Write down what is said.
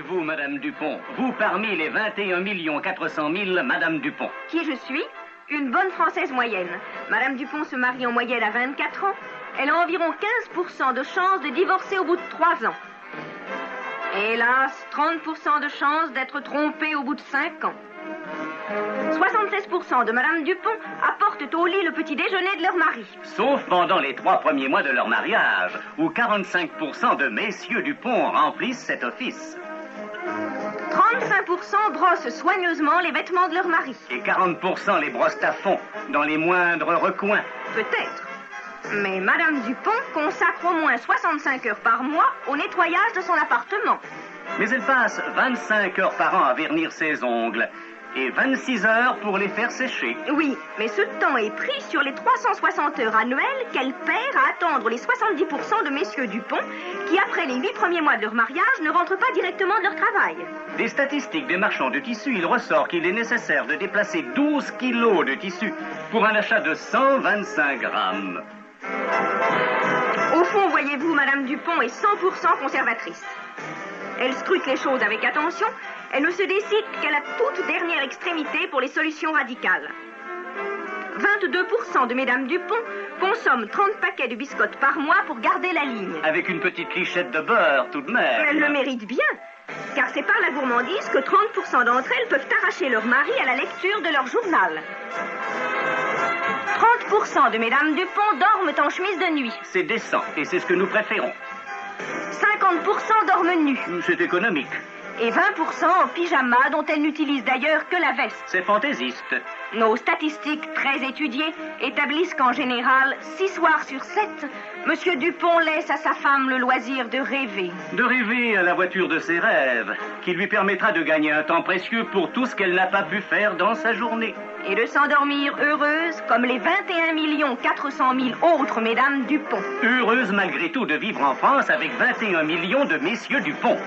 êtes-vous, Madame Dupont? Vous parmi les 21 400 000 Madame Dupont. Qui je suis? Une bonne Française moyenne. Madame Dupont se marie en moyenne à 24 ans. Elle a environ 15% de chances de divorcer au bout de 3 ans. Hélas, 30% de chances d'être trompée au bout de 5 ans. 76% de Madame Dupont apportent au lit le petit déjeuner de leur mari. Sauf pendant les 3 premiers mois de leur mariage, où 45% de messieurs Dupont remplissent cet office. 35% brossent soigneusement les vêtements de leur mari. Et 40% les brossent à fond, dans les moindres recoins. Peut-être. Mais Madame Dupont consacre au moins 65 heures par mois au nettoyage de son appartement. Mais elle passe 25 heures par an à vernir ses ongles et 26 heures pour les faire sécher. Oui, mais ce temps est pris sur les 360 heures annuelles qu'elle perd à attendre les 70% de messieurs Dupont qui, après les 8 premiers mois de leur mariage, ne rentrent pas directement de leur travail. Des statistiques des marchands de tissus, il ressort qu'il est nécessaire de déplacer 12 kilos de tissu pour un achat de 125 grammes. Au fond, voyez-vous, Madame Dupont est 100% conservatrice. Elle scrute les choses avec attention. Elle ne se décide qu'à la toute dernière extrémité pour les solutions radicales. 22% de Mesdames Dupont consomment 30 paquets de biscottes par mois pour garder la ligne. Avec une petite lichette de beurre, tout de même. Elles le méritent bien, car c'est par la gourmandise que 30% d'entre elles peuvent arracher leur mari à la lecture de leur journal. 30% de Mesdames Dupont dorment en chemise de nuit. C'est décent, et c'est ce que nous préférons. 50% dorment nus. C'est économique. Et 20% en pyjama, dont elles n'utilisent d'ailleurs que la veste. C'est fantaisiste. Nos statistiques très étudiées établissent qu'en général, 6 soirs sur 7, Monsieur Dupont laisse à sa femme le loisir de rêver. De rêver à la voiture de ses rêves, qui lui permettra de gagner un temps précieux pour tout ce qu'elle n'a pas pu faire dans sa journée. Et de s'endormir heureuse comme les 21 400 000 autres Mesdames Dupont. Heureuse malgré tout de vivre en France avec 21 millions de messieurs Dupont.